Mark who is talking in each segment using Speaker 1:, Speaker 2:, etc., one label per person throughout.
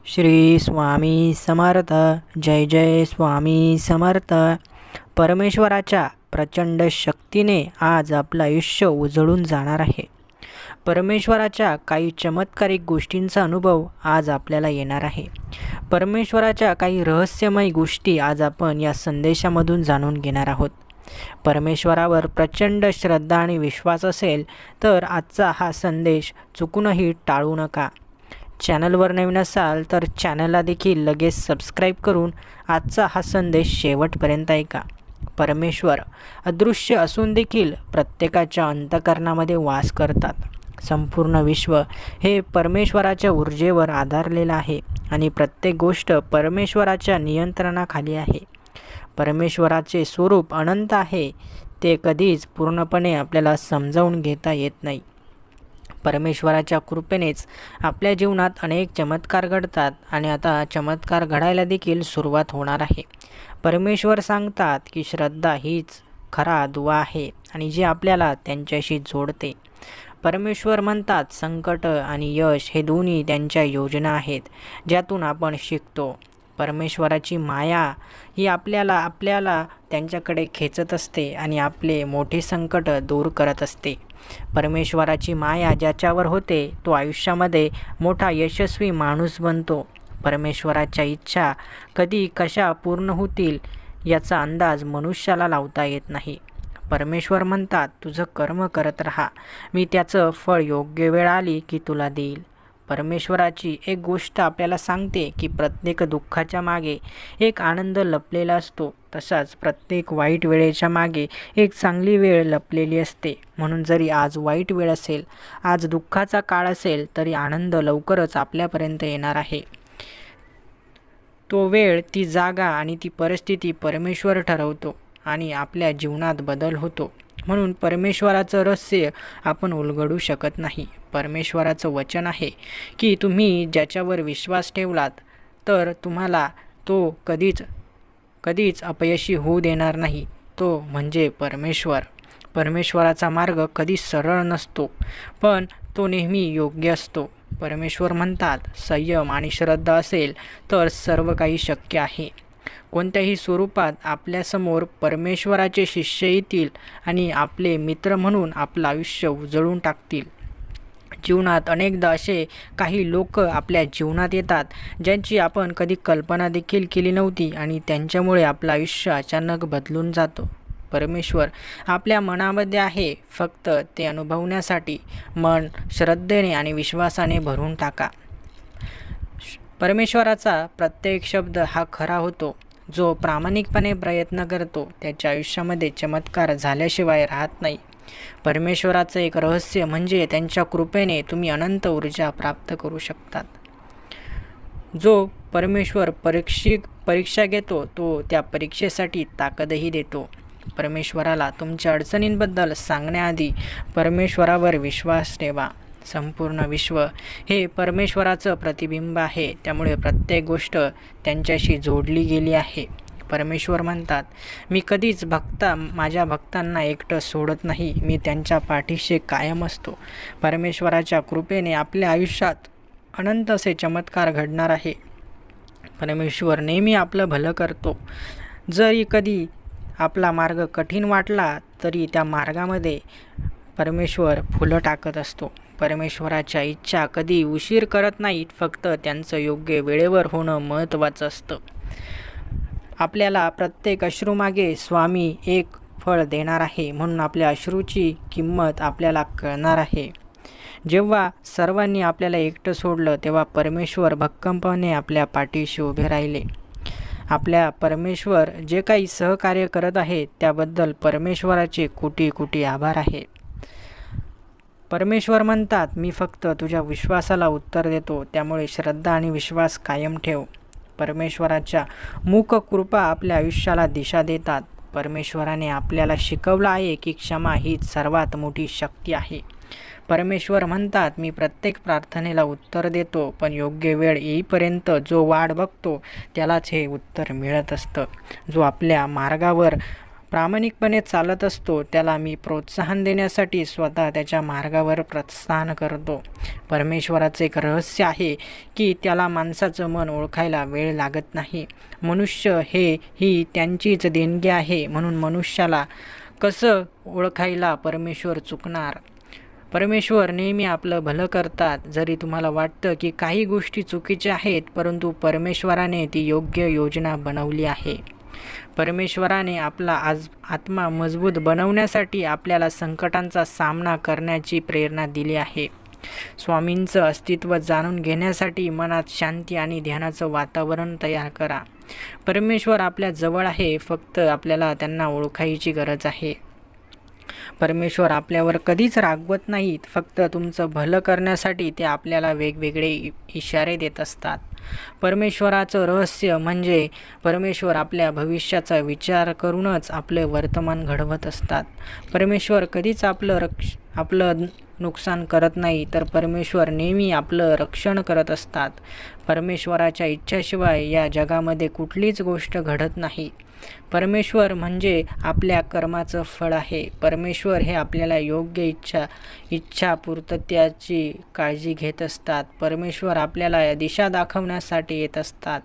Speaker 1: श्री स्वामी समर्थ. जय जय स्वामी समर्थ. परमेश्वराच्या प्रचंड शक्तीने आज आपलं आयुष्य उजळून जाणार आहे. परमेश्वराच्या काही चमत्कारिक गोष्टींचा अनुभव आज आपल्याला येणार आहे. परमेश्वराच्या काही रहस्यमय गोष्टी आज आपण या संदेशामधून जाणून घेणार आहोत. परमेश्वरावर प्रचंड श्रद्धा आणि विश्वास असेल तर आजचा हा संदेश चुकूनही टाळू नका. चॅनलवर नवीन असाल तर चॅनलला देखील लगेच सबस्क्राईब करून आजचा हा संदेश शेवटपर्यंत ऐका. परमेश्वर अदृश्य असून देखील प्रत्येकाच्या अंतःकरणामध्ये वास करतात. संपूर्ण विश्व हे परमेश्वराच्या ऊर्जेवर आधारलेलं आहे आणि प्रत्येक गोष्ट परमेश्वराच्या नियंत्रणाखाली आहे. परमेश्वराचे स्वरूप अनंत आहे. ते कधीच पूर्णपणे आपल्याला समजावून घेता येत नाही. परमेश्वराच्या कृपेनेच आपल्या जीवनात अनेक चमत्कार घडतात आणि आता चमत्कार घडायला देखील सुरुवात होणार आहे. परमेश्वर सांगतात की श्रद्धा हीच खरा दुवा आहे आणि जी आपल्याला त्यांच्याशी जोडते. परमेश्वर म्हणतात संकट आणि यश हे दोन्ही त्यांच्या योजना आहेत ज्यातून आपण शिकतो. परमेश्वराची माया ही आपल्याला त्यांच्याकडे खेचत असते आणि आपले मोठे संकट दूर करत असते. परमेश्वराची माया ज्याच्यावर होते तो आयुष्यामध्ये मोठा यशस्वी माणूस बनतो. परमेश्वराच्या इच्छा कधी कशा पूर्ण होतील याचा अंदाज मनुष्याला लावता येत नाही. परमेश्वर म्हणतात तुझं कर्म करत राहा, मी त्याचं फळ योग्य वेळ आली की तुला देईल. परमेश्वराची एक गोष्ट आपल्याला सांगते की प्रत्येक दुःखाच्या मागे एक आनंद लपलेला असतो. तसाच प्रत्येक वाईट वेळेच्या मागे एक चांगली वेळ लपलेली असते. म्हणून जरी आज वाईट वेळ असेल, आज दुःखाचा काळ असेल, तरी आनंद लवकरच आपल्यापर्यंत येणार आहे. तो वेळ, ती जागा आणि ती परिस्थिती परमेश्वर ठरवतो आणि आपल्या जीवनात बदल होतो. म्हणून परमेश्वराचं रहस्य आपण उलगडू शकत नाही. परमेश्वराचं वचन आहे की तुम्ही ज्याच्यावर विश्वास ठेवलात तर तुम्हाला तो कधीच अपयशी होऊ देणार नाही. तो म्हणजे परमेश्वर. परमेश्वराचा मार्ग कधी सरळ नसतो, पण तो नेहमी योग्य असतो. परमेश्वर म्हणतात संयम आणि श्रद्धा असेल तर सर्व काही शक्य आहे. कोणत्याही स्वरूपात आपल्यासमोर परमेश्वराचे शिष्य येतील आणि आपले मित्र म्हणून आपलं आयुष्य उजळून टाकतील. जीवनात अनेकदा असे काही लोक आपल्या जीवनात येतात ज्यांची आपण कधी कल्पना देखील केली नव्हती आणि त्यांच्यामुळे आपलं आयुष्य अचानक बदलून जातं. परमेश्वर आपल्या मनामध्ये आहे, फक्त ते अनुभवण्यासाठी मन श्रद्धेने आणि विश्वासाने भरून टाका. परमेश्वराचा प्रत्येक शब्द हा खरा होतो. जो प्रामाणिकपणे प्रयत्न करतो त्याच्या आयुष्यामध्ये चमत्कार झाल्याशिवाय राहत नाही. परमेश्वराचं एक रहस्य म्हणजे त्यांच्या कृपेने तुम्ही अनंत ऊर्जा प्राप्त करू शकतात. जो परमेश्वर परीक्षा घेतो तो त्या परीक्षेसाठी ताकदही देतो. परमेश्वराला तुमच्या अडचणींबद्दल सांगण्याआधी परमेश्वरावर विश्वास ठेवा. संपूर्ण विश्व हे परमेश्वराचं प्रतिबिंब आहे, त्यामुळे प्रत्येक गोष्ट त्यांच्याशी जोडली गेली आहे. परमेश्वर म्हणतात मी कधीच माझ्या भक्तांना एकटं सोडत नाही, मी त्यांच्या पाठीशी कायम असतो. परमेश्वराच्या कृपेने आपल्या आयुष्यात अनंत असे चमत्कार घडणार आहे. परमेश्वर नेहमी आपलं भलं करतो. जरी कधी आपला मार्ग कठीण वाटला तरी त्या मार्गामध्ये परमेश्वर फुलं टाकत असतो. परमेश्वराच्या इच्छा कधी उशीर करत नाहीत, फक्त त्यांचं योग्य वेळेवर होणं महत्त्वाचं असतं. आपल्याला प्रत्येक अश्रूमागे स्वामी एक फळ देणार आहे, म्हणून आपल्या अश्रूची किंमत आपल्याला कळणार आहे. जेव्हा सर्वांनी आपल्याला एकटं सोडलं तेव्हा परमेश्वर भक्कमपणे आपल्या पाठीशी उभे राहिले. आपल्या परमेश्वर जे काही सहकार्य करत आहे त्याबद्दल परमेश्वराचे कोटी कोटी आभार आहे. परमेश्वर म्हणतात मी फक्त तुझ्या विश्वासाला उत्तर देतो, त्यामुळे श्रद्धा आणि विश्वास कायम ठेव. परमेश्वराच्या मूक कृपा आपल्या आयुष्याला दिशा देतात. परमेश्वराने आपल्याला शिकवलं आहे की क्षमा हीच सर्वात मोठी शक्ती आहे. परमेश्वर म्हणतात मी प्रत्येक प्रार्थनेला उत्तर देतो, पण योग्य वेळ येईपर्यंत जो वाट बघतो त्यालाच हे उत्तर मिळत असतं. जो आपल्या मार्गावर प्रामाणिकपणे चालत असतो त्याला मी प्रोत्साहन देण्यासाठी स्वतः त्याच्या मार्गावर प्रस्थान करतो. परमेश्वराचं एक रहस्य आहे की त्याला माणसाचं मन ओळखायला वेळ लागत नाही. मनुष्य ही त्यांचीच देणगी आहे, म्हणून मनुष्याला कसं ओळखायला परमेश्वर चुकणार. परमेश्वर नेहमी आपलं भलं करतात. जरी तुम्हाला वाटतं की काही गोष्टी चुकीच्या आहेत, परंतु परमेश्वराने ती योग्य योजना बनवली आहे. परमेश्वराने आपला आत्मा मजबूत बनवण्यासाठी आपल्याला संकटांचा सामना करण्याची प्रेरणा दिली आहे. स्वामींचं अस्तित्व जाणून घेण्यासाठी मनात शांती आणि ध्यानाचं वातावरण तयार करा. परमेश्वर आपल्या जवळ आहे, फक्त आपल्याला त्यांना ओळखायची गरज आहे. परमेश्वर आपल्यावर कधीच रागवत नाहीत, फक्त तुमचं भलं करण्यासाठी ते आपल्याला वेगवेगळे इशारे देत असतात. परमेश्वराचं रहस्य म्हणजे परमेश्वर आपल्या भविष्याचा विचार करूनच आपले वर्तमान घडवत असतात. परमेश्वर कधीच आपलं नुकसान करत नाही, तर परमेश्वर नेहमी आपलं रक्षण करत असतात. परमेश्वराच्या इच्छेशिवाय या जगामध्ये कुठलीच गोष्ट घडत नाही. परमेश्वर म्हणजे आपल्या कर्माचं फळ आहे. परमेश्वर हे आपल्याला योग्य इच्छा पूर्ततेची काळजी घेत असतात. परमेश्वर आपल्याला दिशा दाखवण्यासाठी येत असतात.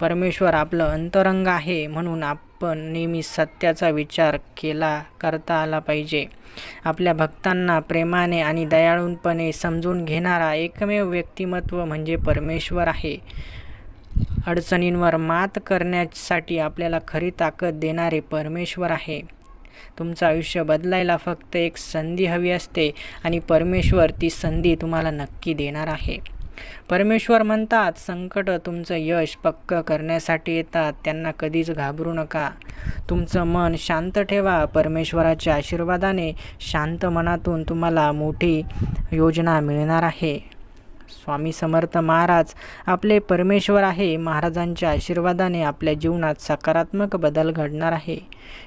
Speaker 1: परमेश्वर आपलं अंतरंग आहे, म्हणून आपण नेहमी सत्याचा विचार करता आला पाहिजे. आपल्या भक्तांना प्रेमाने आणि दयाळूपणे समजून घेणारा एकमेव व्यक्तिमत्व म्हणजे परमेश्वर आहे. अडचणींवर मात करण्यासाठी आपल्याला खरी ताकद देणारे परमेश्वर आहे. तुमचं आयुष्य बदलायला फक्त एक संधी हवी असते आणि परमेश्वर ती संधी तुम्हाला नक्की देणार आहे. परमेश्वर म्हणतात, संकट तुमचं यश पक्क करण्यासाठी येतात, त्यांना कधीच घाबरू नका. तुमचं मन शांत ठेवा. परमेश्वराच्या आशीर्वादाने शांत मनातून तुम्हाला मोठी योजना मिळणार आहे. स्वामी समर्थ महाराज आपले परमेश्वर आहे. महाराजांच्या आशीर्वादाने आपल्या जीवनात सकारात्मक बदल घडणार आहे.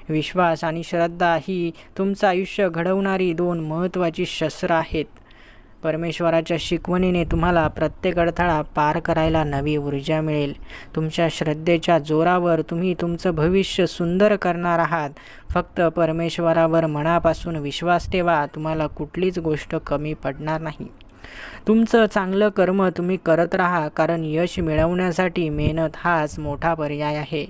Speaker 1: विश्वास आणि श्रद्धा ही तुमचं आयुष्य घडवणारी दोन महत्त्वाची शस्त्र आहेत. परमेश्वराच्या शिकवणीने तुम्हाला प्रत्येक अडथळा पार करायला नवी ऊर्जा मिळेल. तुमच्या श्रद्धेच्या जोरावर तुम्ही तुमचं भविष्य सुंदर करणार आहात. फक्त परमेश्वरावर मनापासून विश्वास ठेवा. तुम्हाला कुठलीच गोष्ट कमी पडणार नाही. तुमचं चांगलं कर्म तुम्ही करत राहा, कारण यश मिळवण्यासाठी मेहनत हाच मोठा पर्याय आहे.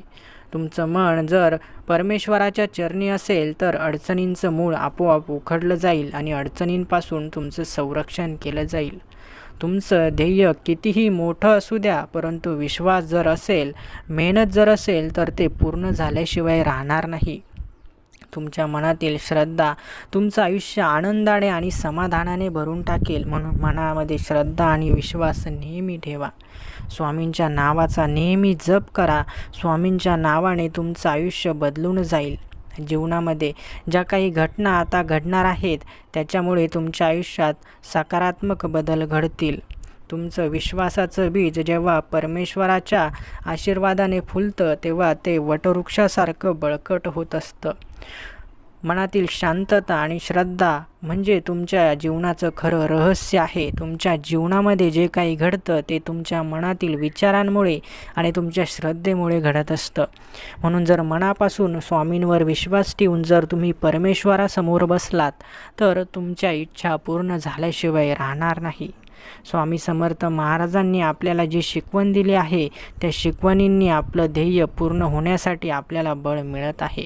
Speaker 1: तुमचं मन जर परमेश्वराच्या चरणी असेल तर अडचणींचं मूळ आपोआप उखडलं जाईल आणि अडचणींपासून तुमचं संरक्षण केलं जाईल. तुमचं ध्येय कितीही मोठं असू द्या, परंतु विश्वास जर असेल, मेहनत जर असेल, तर ते पूर्ण झाल्याशिवाय राहणार नाही. तुमच्या मनातील श्रद्धा तुमचं आयुष्य आनंदाने आणि समाधानाने भरून टाकेल. म्हणून मनामध्ये श्रद्धा आणि विश्वास नेहमी ठेवा. स्वामींच्या नावाचा नेहमी जप करा. स्वामींच्या नावाने तुमचं आयुष्य बदलून जाईल. जीवनामध्ये ज्या काही घटना आता घडणार आहेत, त्याच्यामुळे तुमच्या आयुष्यात सकारात्मक बदल घडतील. तुमचं विश्वासाचं बीज जेव्हा परमेश्वराच्या आशीर्वादाने फुलतं, तेव्हा ते वटवृक्षासारखं बळकट होत असतं. मनातील शांतता आणि श्रद्धा म्हणजे तुमच्या जीवनाचं खरं रहस्य आहे. तुमच्या जीवनामध्ये जे काही घडतं ते तुमच्या मनातील विचारांमुळे आणि तुमच्या श्रद्धेमुळे घडत असतं. म्हणून जर मनापासून स्वामींवर विश्वास ठेवून जर तुम्ही परमेश्वरासमोर बसलात, तर तुमच्या इच्छा पूर्ण झाल्याशिवाय राहणार नाही. स्वामी समर्थ महाराजांनी आपल्याला जी शिकवण दिली आहे, त्या शिकवणींनी आपलं ध्येय पूर्ण होण्यासाठी आपल्याला बळ मिळत आहे.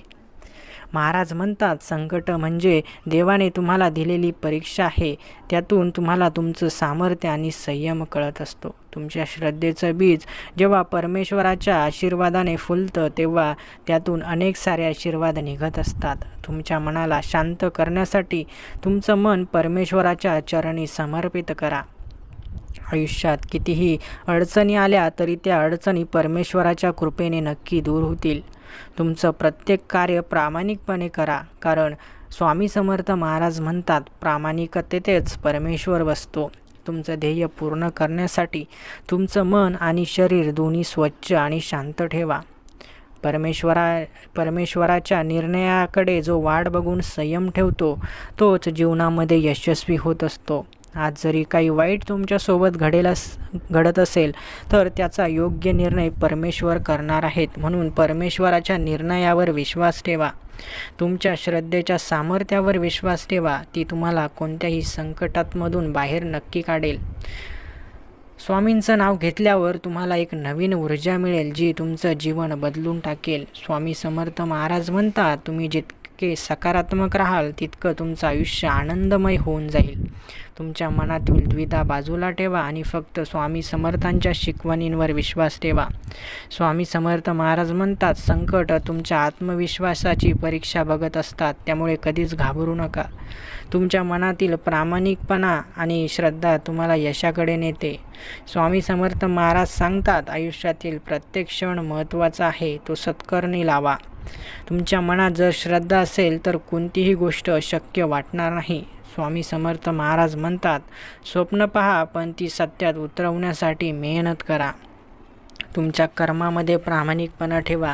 Speaker 1: महाराज म्हणतात, संकट म्हणजे देवाने तुम्हाला दिलेली परीक्षा आहे. त्यातून तुम्हाला तुमचं सामर्थ्य आणि संयम कळत असतो. तुमच्या श्रद्धेचं बीज जेव्हा परमेश्वराच्या आशीर्वादाने फुलतं, तेव्हा त्यातून अनेक सारे आशीर्वाद निघत असतात. तुमच्या मनाला शांत करण्यासाठी तुमचं मन परमेश्वराच्या चरणी समर्पित करा. आयुष्यात कितीही अडचणी आल्या तरी त्या अडचणी परमेश्वराच्या कृपेने नक्की दूर होतील. तुमचं प्रत्येक कार्य प्रामाणिकपणे करा, कारण स्वामी समर्थ महाराज म्हणतात, प्रामाणिकतेतच परमेश्वर बसतो. तुमचं ध्येय पूर्ण करण्यासाठी तुमचं मन आणि शरीर दोन्ही स्वच्छ आणि शांत ठेवा. परमेश्वराच्या निर्णयाकडे जो वाट बघून संयम ठेवतो, तोच जीवनामध्ये यशस्वी होत असतो. आज जरी काही वाईट तुमच्यासोबत घडत असेल तर त्याचा योग्य निर्णय परमेश्वर करणार आहेत. म्हणून परमेश्वराच्या निर्णयावर विश्वास ठेवा. तुमच्या श्रद्धेच्या सामर्थ्यावर विश्वास ठेवा. ती तुम्हाला कोणत्याही संकटांमधून बाहेर नक्की काढेल. स्वामींचं नाव घेतल्यावर तुम्हाला एक नवीन ऊर्जा मिळेल जी तुमचं जीवन बदलून टाकेल. स्वामी समर्थ महाराज म्हणतात, तुम्ही जितके सकारात्मक राहाल तितकं तुमचं आयुष्य आनंदमय होऊन जाईल. तुमच्या मनातील द्विधा बाजूला ठेवा आणि फक्त स्वामी समर्थांच्या शिकवणींवर विश्वास ठेवा. स्वामी समर्थ महाराज म्हणतात, संकट तुमच्या आत्मविश्वासाची परीक्षा बघत असतात, त्यामुळे कधीच घाबरू नका. तुमच्या मनातील प्रामाणिकपणा आणि श्रद्धा तुम्हाला यशाकडे नेते. स्वामी समर्थ महाराज सांगतात, आयुष्यातील प्रत्येक क्षण महत्त्वाचा आहे, तो सत्कर्मी लावा. तुमच्या मनात जर श्रद्धा असेल तर कोणतीही गोष्ट अशक्य वाटणार नाही. स्वामी समर्थ महाराज म्हणतात, स्वप्न पहा पण ती सत्यात उतरवण्यासाठी मेहनत करा. तुमच्या कर्मामध्ये प्रामाणिकपणा ठेवा,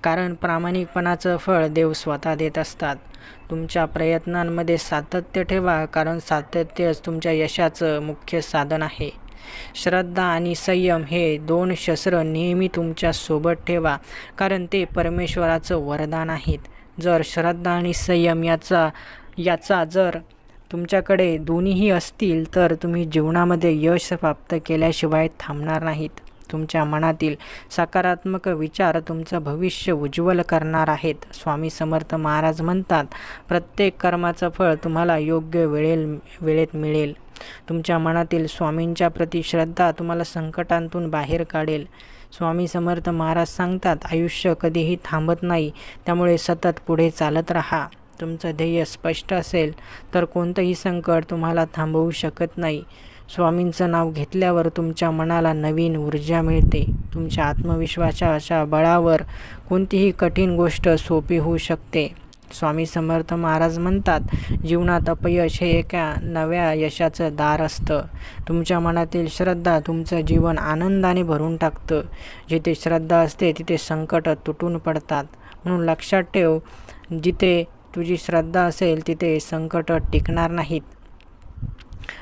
Speaker 1: कारण प्रामाणिकपणाचं फळ देव स्वतः देत असतात. तुमच्या प्रयत्नांमध्ये सातत्य ठेवा, कारण सातत्यच तुमच्या यशाचं मुख्य साधन आहे. श्रद्धा आणि संयम हे 2 शस्त्र नेहमी तुमच्या सोबत ठेवा, कारण ते परमेश्वराचं वरदान आहेत. जर श्रद्धा आणि संयम याचा जर तुमच्याकडे दोन्हीही असतील तर तुम्ही जीवनामध्ये यश प्राप्त केल्याशिवाय थांबणार नाहीत. तुमच्या मनातील सकारात्मक विचार तुमचं भविष्य उज्ज्वल करणार आहेत. स्वामी समर्थ महाराज म्हणतात, प्रत्येक कर्माचं फळ तुम्हाला योग्य वेळेत मिळेल. तुमच्या मनातील स्वामींच्या प्रति श्रद्धा तुम्हाला संकटांतून बाहेर काढेल. स्वामी समर्थ महाराज सांगतात, आयुष्य कधीही थांबत नाही, त्यामुळे सतत पुढे चालत राहा. तुमचं ध्येय स्पष्ट असेल तर कोणतंही संकट तुम्हाला थांबवू शकत नाही. स्वामींचं नाव घेतल्यावर तुमच्या मनाला नवीन ऊर्जा मिळते. तुमच्या आत्मविश्वासाच्या बळावर कोणतीही कठीण गोष्ट सोपी होऊ शकते. स्वामी समर्थ महाराज म्हणतात, जीवनात अपयश हे एका नव्या यशाचं दार असतं. तुमच्या मनातील श्रद्धा तुमचं जीवन आनंदाने भरून टाकतं. जिथे श्रद्धा असते तिथे संकट तुटून पडतात. म्हणून लक्षात ठेव, जिथे तुझी श्रद्धा असेल तिथे संकट टिकणार नाहीत.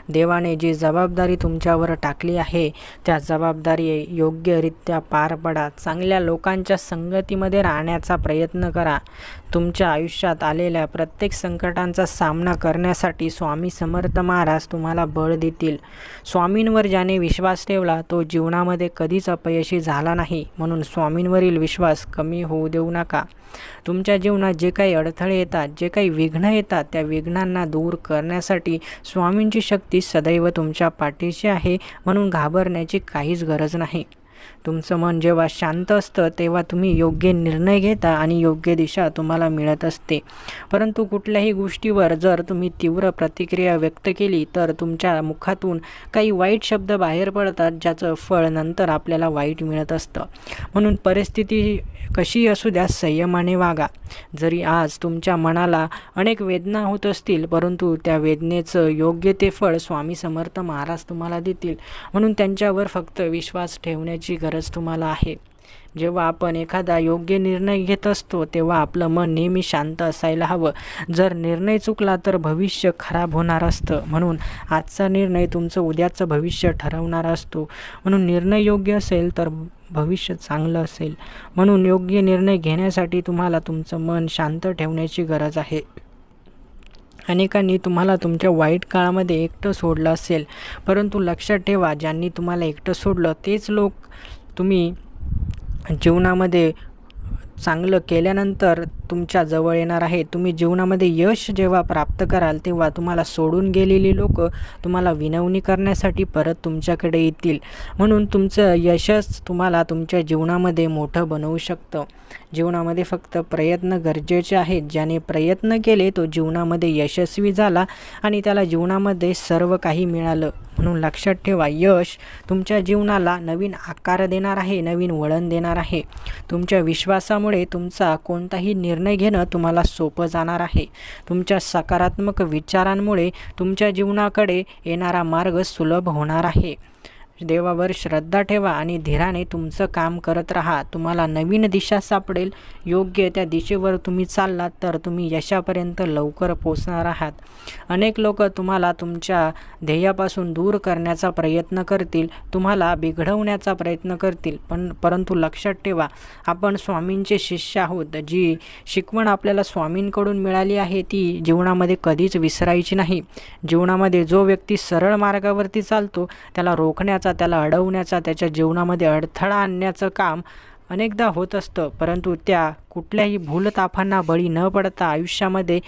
Speaker 1: देवाने जी जबाबदारी तुमच्यावर टाकली आहे त्या जबाबदारी योग्यरित्या पार पडा. चांगल्या लोकांच्या संगतीमध्ये राहण्याचा प्रयत्न करा. तुमच्या आयुष्यात आलेल्या प्रत्येक संकटांचा सामना करण्यासाठी स्वामी समर्थ महाराज तुम्हाला बळ देतील. स्वामींवर ज्याने विश्वास ठेवला तो जीवनामध्ये कधीच अपयशी झाला नाही. म्हणून स्वामींवरील विश्वास कमी होऊ देऊ नका. तुमच्या जीवनात जे काही अडथळे येतात, जे काही विघ्न येतात, त्या विघ्नांना दूर करण्यासाठी स्वामींची शक्ती सदैव तुमच्या पाठीशी आहे. म्हणून घाबरण्याची काहीच गरज नाही. तुमचं मन जेव्हा शांत असतं तेव्हा तुम्ही योग्य निर्णय घेता आणि योग्य दिशा तुम्हाला मिळत असते. परंतु कुठल्याही गोष्टीवर जर तुम्ही तीव्र प्रतिक्रिया व्यक्त केली तर तुमच्या मुखातून काही वाईट शब्द बाहेर पडतात, ज्याचं फळ नंतर आपल्याला वाईट मिळत असतं. म्हणून परिस्थिती कशी असू द्या, संयमाने वागा. जरी आज तुमच्या मनाला अनेक वेदना होत असतील, परंतु त्या वेदनेचं योग्य ते फळ स्वामी समर्थ महाराज तुम्हाला देतील. म्हणून त्यांच्यावर फक्त विश्वास ठेवण्याची गरज तुम्हाला आहे. जेव्हा आपण एखादा योग्य निर्णय घेत असतो तेव्हा आपलं मन नेहमी शांत असायला हवं. जर निर्णय चुकला तर भविष्य खराब होणार असतं. म्हणून आजचा निर्णय तुमचं उद्याचं भविष्य ठरवणार असतो. म्हणून निर्णय योग्य असेल तर भविष्य चांगलं असेल. म्हणून योग्य निर्णय घेण्यासाठी तुम्हाला तुमचं मन शांत ठेवण्याची गरज आहे. अनेकांनी तुम्हाला तुमच्या वाईट काळामध्ये एकटं सोडलं असेल, परंतु लक्षात ठेवा, ज्यांनी तुम्हाला एकटं सोडलं तेच लोक तुम्ही जीवनामध्ये चांगलं केल्यानंतर तुमच्या जवळ येणार आहे. तुम्ही जीवनामध्ये यश जेव्हा प्राप्त कराल तेव्हा तुम्हाला सोडून गेलेली लोक तुम्हाला विनवणी करण्यासाठी परत तुमच्याकडे येतील. म्हणून तुमचं यशच तुम्हाला तुमच्या जीवनामध्ये मोठं बनवू शकतं. जीवनामध्ये फक्त प्रयत्न गरजेचे आहेत. ज्याने प्रयत्न केले तो जीवनामध्ये यशस्वी झाला आणि त्याला जीवनामध्ये सर्व काही मिळालं. म्हणून लक्षात ठेवा, यश तुमच्या जीवनाला नवीन आकार देणार आहे, नवीन वळण देणार आहे. तुमच्या विश्वासामुळे तुमचा कोणताही निर्णय घेणं तुम्हाला सोपं जाणार आहे. तुमच्या सकारात्मक विचारांमुळे तुमच्या जीवनाकडे येणारा मार्ग सुलभ होणार आहे. देवावर श्रद्धा ठेवा आणि धीराने तुमचं काम करत राहा. तुम्हाला नवीन दिशा सापडेल. योग्य त्या दिशेवर तुम्ही चाललात तर तुम्ही यशापर्यंत लवकर पोहोचणार आहात. अनेक लोक तुम्हाला तुमच्या ध्येयापासून दूर करण्याचा प्रयत्न करतील, तुम्हाला बिघडवण्याचा प्रयत्न करतील, परंतु लक्षात ठेवा, आपण स्वामींचे शिष्य आहोत. जी शिकवण आपल्याला स्वामींकडून मिळाली आहे ती जीवनामध्ये कधीच विसरायची नाही. जीवनामध्ये जो व्यक्ती सरळ मार्गावरती चालतो त्याला रोखण्याचा, त्याला अडवण्याचा, त्याच्या जीवनामध्ये अडथळा आणण्याचं काम अनेकदा होत असतं, परंतु त्या कुठल्याही भूलतापांना बळी न पडता आयुष्यामध्ये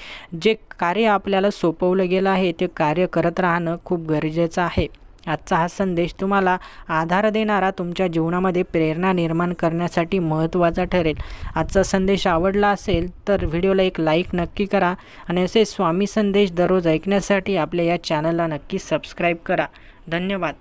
Speaker 1: जे कार्य आपल्याला सोपवलं गेलं आहे ते कार्य करत राहणं खूप गरजेचं आहे. आजचा हा संदेश तुम्हाला आधार देणारा, तुमच्या जीवनामध्ये प्रेरणा निर्माण करण्यासाठी महत्त्वाचा ठरेल. आजचा संदेश आवडला असेल तर व्हिडिओला एक लाईक नक्की करा आणि असे स्वामी संदेश दररोज ऐकण्यासाठी आपल्या या चॅनलला नक्की सबस्क्राईब करा. धन्यवाद.